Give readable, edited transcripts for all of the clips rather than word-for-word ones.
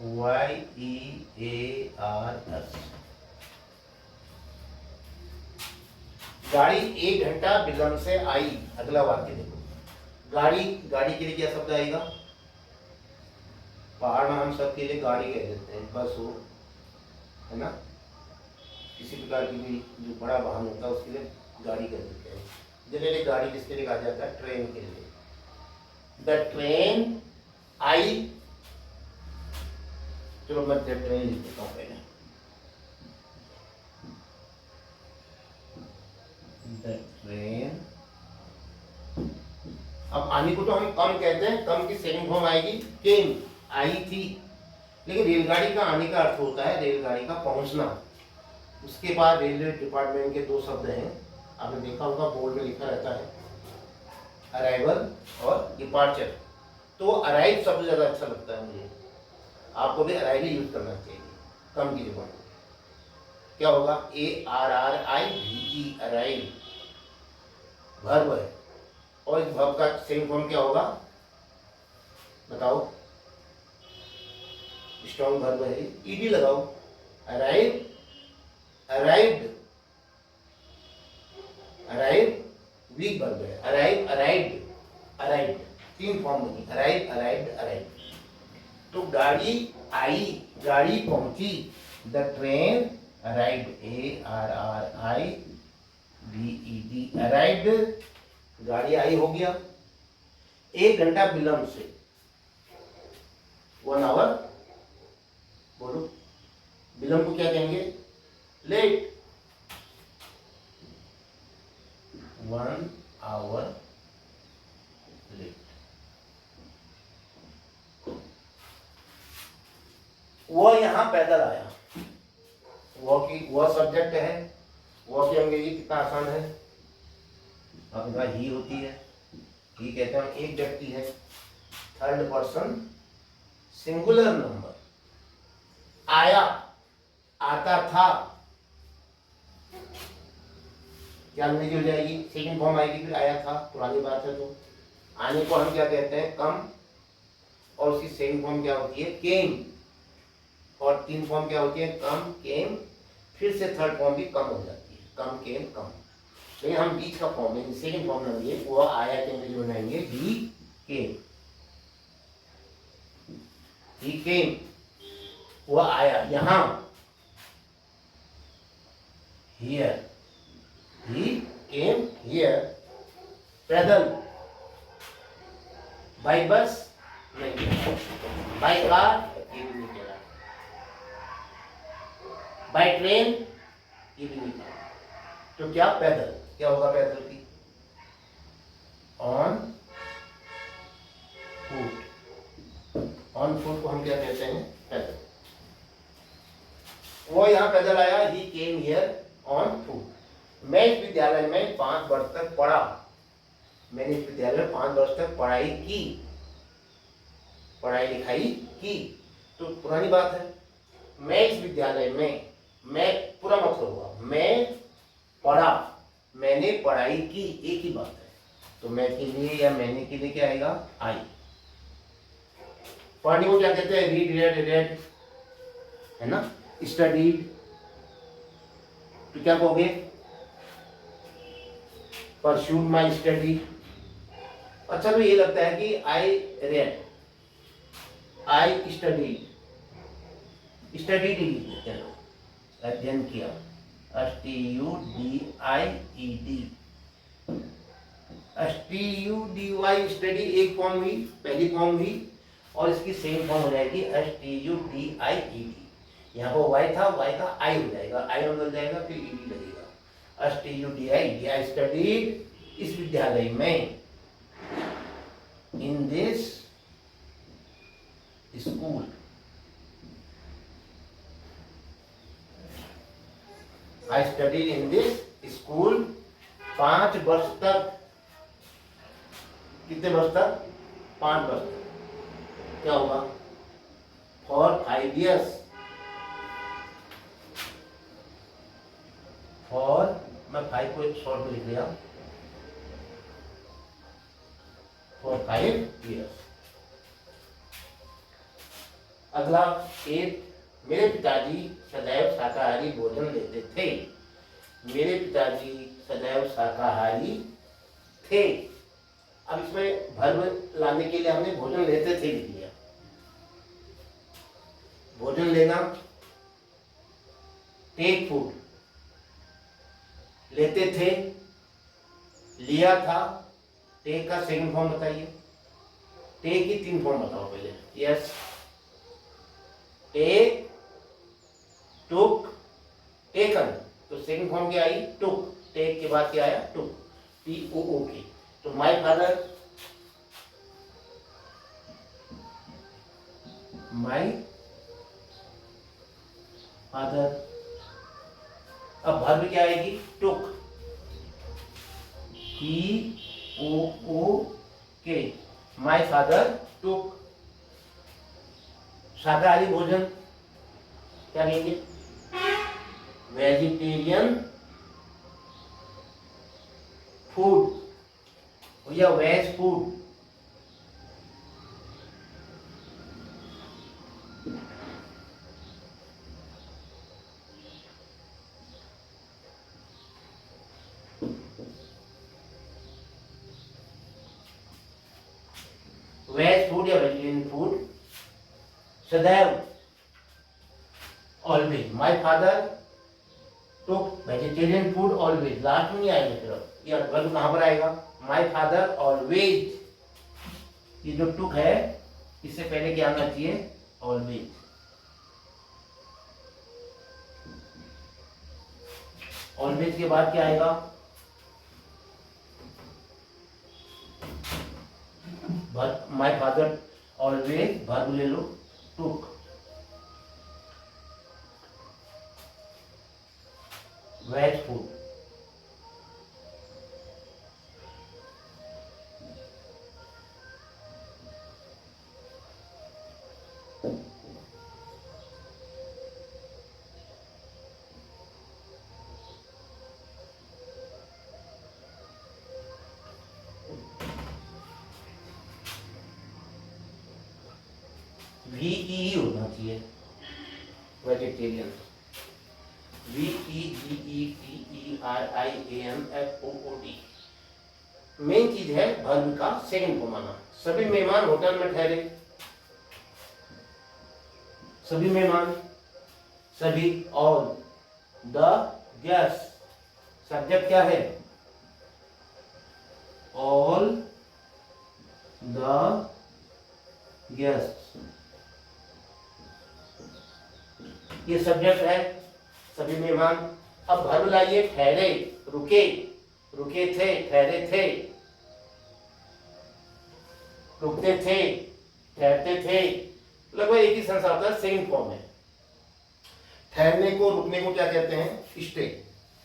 YEARS। गाड़ी 1 घंटा विलंब से आई। अगला वाक्य देखो, गाड़ी, गाड़ी के लिए क्या शब्द आएगा? पहाड़ में हम सब के लिए गाड़ी कह देते हैं, बस हो, है ना, किसी प्रकार की भी जो बड़ा वाहन होता है उसके लिए गाड़ी कह देते हैं। जनरली गाड़ी किसके लिए कहा जाता है? ट्रेन के लिए। द ट्रेन आई, चलो मैं ट्रेन लिख देता हूँ पहले। द ट्रेन, अब आने को तो हम कम कहते हैं, कम की सेकंड फॉर्म आएगी केम, आई थी। लेकिन रेलगाड़ी का आने का अर्थ होता है रेलगाड़ी का पहुंचना। उसके बाद रेलवे डिपार्टमेंट के 2 शब्द हैं, आपने देखा होगा बोर्ड में लिखा रहता है, अराइवल और डिपार्चर। तो अराइव सबसे ज्यादा अच्छा लगता है मुझे, आपको भी अराइव ही यूज करना चाहिए कम की जगह। क्या होगा? ARRIVE, अराइव वर्ब है, और इस वर्ब का सेम फॉर्म क्या होगा बताओ? स्ट्रॉन्ग वर्ब है, ईडी लगाओ। Arrive, arrived, arrive weak verb है, अराइव, अराइव्ड, अराइव्ड, 3 फॉर्म बनी, अराइव, अराइव्ड, अराइव्ड। तो गाड़ी आई, गाड़ी पहुंची, the train arrived, ARRIVED, arrived, गाड़ी आई हो गया। 1 घंटा विलंब से, 1 आवर, बोलो विलंब को क्या कहेंगे? लेट। 1 hour late. वह यहां पैदल आया, वह की, वह सब्जेक्ट है, वह की अंग्रेजी कितना आसान है, आपके पास ही होती है, ही कहते हैं एक व्यक्ति है, 3rd पर्सन सिंगुलर नंबर। आया, आता था, क्या अंग्रेजी हो जाएगी? सेकंड फॉर्म आएगी, फिर आया था, पुरानी बात है। तो आने को हम क्या कहते हैं? कम, और उसकी सेकंड फॉर्म क्या होती है? केम, और 3 फॉर्म क्या होती है? कम, केम, फिर से 3rd फॉर्म भी कम हो जाती है, कम, केम, कम। लेकिन हम बीच का फॉर्म है, सेकंड फॉर्म बनाएंगे, वो आया के अंग्रेजी बनाएंगे ही केम, ही केम, वो आया यहां, हियर, ही केम हियर। पैदल, बाई बस नहीं, बाई कार ये भी नहीं कह रहा, बाई ट्रेन ये भी नहीं कह रहा। तो क्या? पैदल। क्या होगा पैदल की? On foot. ऑन फुट को हम क्या कहते हैं? पैदल। वो यहां पैदल आया, ही केम हियर ऑन फुट। मैं इस विद्यालय में 5 वर्ष तक पढ़ा, मैंने इस विद्यालय में 5 वर्ष तक पढ़ाई की, पढ़ाई लिखाई की। तो पुरानी बात है, मैं इस विद्यालय में, मैं पूरा मतलब हुआ, मैं पढ़ा, मैंने पढ़ाई की, एक ही बात है। तो मैं के लिए या मैंने के लिए क्या आएगा? आई। पढ़ने को क्या कहते हैं? रीड, रेड, रेड, है ना, स्टडीड। तो क्या कहोगे? Pursued my study. अच्छा, तो ये लगता है कि I read, I studied, studied ही चलो, अध्ययन किया, STUDIED, STUDY, स्टडी एक फॉर्म हुई, पहली फॉर्म हुई, और इसकी सेम फॉर्म हो जाएगी STUDIED। यहाँ पर वाई था, वाई का आई हो जाएगा, आई बदल जाएगा, फिर ईडी लगेगा। STUDIED, आई स्टडीड, इस विद्यालय में, in this school, I studied in this school 5 वर्ष तक। कितने वर्ष तक? 5 वर्ष तक। क्या होगा? फॉर 5 years, फॉर, मैं 5 को एक शॉर्ट में लिख लिया, फॉर 5 years। अगला एक, मेरे पिताजी सदैव शाकाहारी भोजन लेते थे। मेरे पिताजी सदैव शाकाहारी थे। अब इसमें वर्ब लाने के लिए हमने भोजन लेते थे लिख लिया। भोजन लेना, टेक फूड, लेते थे, लिया था। टेक का सेकंड फॉर्म बताइए। टेक की 3 फॉर्म बताओ पहले। यस, टेक, टुक, टेकन। तो सेकंड फॉर्म क्या आई? टुक। टेक के बाद क्या आया? टुक, TOOK। तो माय फादर, माय फादर। अब वर्ब क्या आएगी? टुक, TOOK। माय फादर टुक। शाकाहारी भोजन क्या कहेंगे? वेजिटेरियन फूड या वेज फूड। वेज फूड या वेजिटेरियन फूड। सदैव, always. My father took vegetarian food always. Last में नहीं आएगा फिर। ये वर्ब कहां पर आएगा? My father always. ये जो टुक है इससे पहले क्या आना चाहिए? ऑलवेज। ऑलवेज के बाद क्या आएगा? माय फादर ऑलवेज, वर्ब ले लो, टुक। Veg food. VEE होना चाहिए, वेजिटेरियन। VEGETERIANFOOD। मेन चीज है वर्ब का सेकंड फॉर्म आना। सभी मेहमान होटल में ठहरे। सभी मेहमान, सभी, ऑल द गेस्ट। सब्जेक्ट क्या है? All the guest. ये सब्जेक्ट है, सभी मेहमान। अब वर्ब लाइए, ठहरे, रुके, रुके थे, ठहरे थे, रुकते थे, ठहरते थे। लगभग एक ही सेंस आता है, सेम फॉर्म है। ठहरने को, रुकने को क्या कहते हैं? स्टे।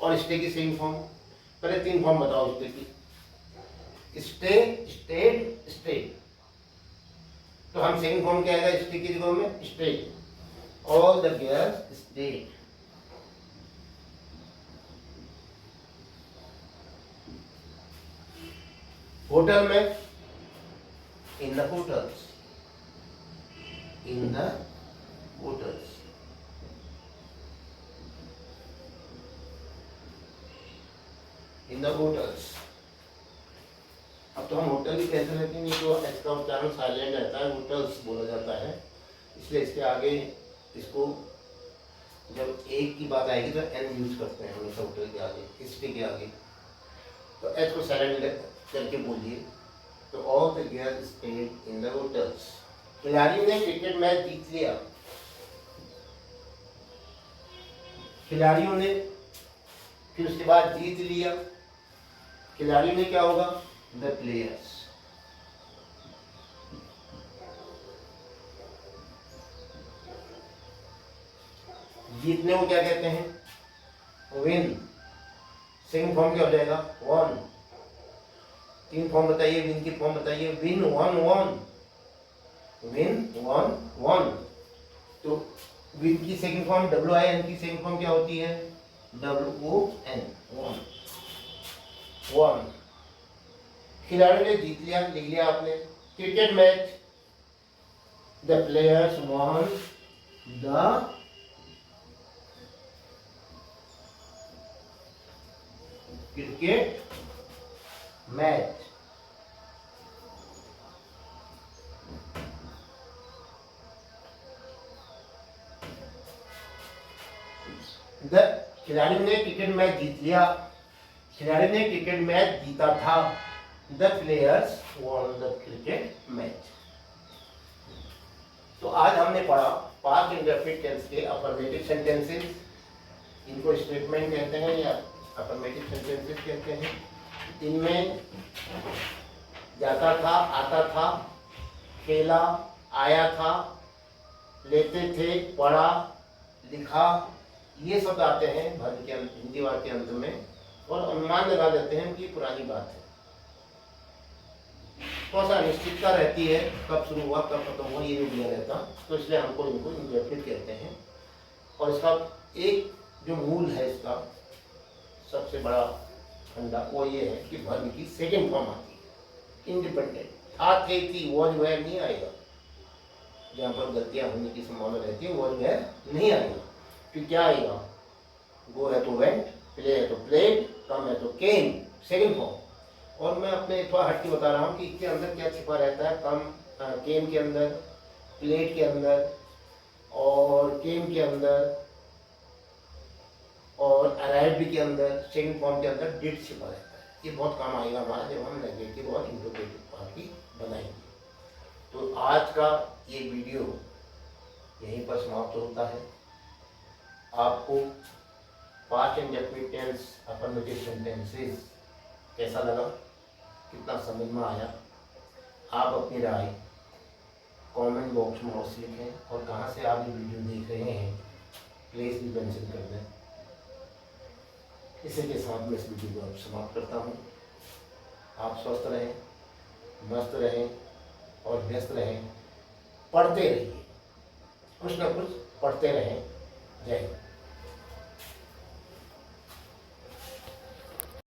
और स्टे की सेम फॉर्म, पहले 3 फॉर्म बताओ स्टे की। Stay, stayed, stay. तो हम सेकंड फॉर्म क्या आएगा स्टे की जगह में? Stay. All the guest stayed. Hotel में, in the hotels, in the hotels. In the hotels. अब तो हम होटल ही कहते हैं, लेकिन ये जो इसका उच्चारण साइलेंट रहता है, होटल्स बोला जाता है। इसलिए इसके आगे इसको जब एक की बात आएगी तो एन यूज करते हैं हमेशा होटल के आगे, हिस्ट्री के आगे। तो एच को साइलेंट करके बोलिए। तो all the guest stayed in the hotels. खिलाड़ियों ने क्रिकेट मैच जीत लिया। खिलाड़ियों ने, फिर उसके बाद जीत लिया। खिलाड़ियों ने क्या होगा? The players. जीतने को क्या कहते हैं? विन। सेकंड फॉर्म क्या हो जाएगा? वन। 3 फॉर्म बताइए, विन की फॉर्म बताइए। Win, one, one. Win, one, one. तो विन की सेकंड फॉर्म WIN की सेकंड फॉर्म क्या होती है? WON, one, one. खिलाड़ियों ने जीत लिया, लिख लिया आपने। Cricket match, the players won the cricket match. The खिलाड़ी ने क्रिकेट मैच जीत लिया, खिलाड़ी ने क्रिकेट मैच जीता था। The players won the cricket match. तो आज हमने पढ़ा पास्ट इंडेफिनिट टेंस के अफर्मेटिव सेंटेंसेस, इनको स्टेटमेंट कहते हैं या अफर्मेटिव सेंटेंसेस कहते हैं। इनमें जाता था, आता था, खेला, आया था, लेते थे, पढ़ा, लिखा, ये शब्द आते हैं भर के हिंदी वाक्य के अंत में, और अनुमान लगा लेते हैं कि पुरानी बात है। थोड़ा सा अनिश्चितता रहती है, कब शुरू हुआ कब खत्म हुआ ये नहीं दिया रहता, तो इसलिए हमको इनको इंडेफिनिट कहते हैं। और इसका एक जो मूल है, इसका सबसे बड़ा फंडा वो ये है कि वर्ब की सेकेंड फॉर्म आती है इंडिपेंडेंट। था, थे, थी, वॉज, वेयर नहीं आएगा। जहाँ पर गलतियाँ होने की संभावना रहती है वॉज, वेयर नहीं आएगा। फिर क्या आएगा? गो है तो वेंट, प्ले है तो प्लेड, कम है तो केम, सेकेंड फॉर्म। और मैं अपने थोड़ा हट के बता रहा हूँ कि इसके अंदर क्या छिपा रहता है। कम केम के अंदर, प्लेड के अंदर, और केम के अंदर, और अराइव्ड के अंदर, सेकंड फॉर्म के अंदर डिड छिपा रहता है। ये बहुत काम आएगा हमारा जब हम नेगेटिव और इंट्रोगेटिव पार्ट की बनाएंगे। तो आज का ये वीडियो यहीं पर समाप्त होता है। आपको past indefinite tense affirmative sentences कैसा लगा, कितना समझ में आया? आप अपनी राय कमेंट बॉक्स में अवश्य लिखें, और कहाँ से आप ये वीडियो देख रहे हैं प्लीज़ भी मेंशन कर दें। इसी के साथ मैं इस वीडियो को समाप्त करता हूँ। आप स्वस्थ रहें, मस्त रहें और व्यस्त रहें, पढ़ते रहिए, कुछ ना कुछ पढ़ते रहें। जय हिंद।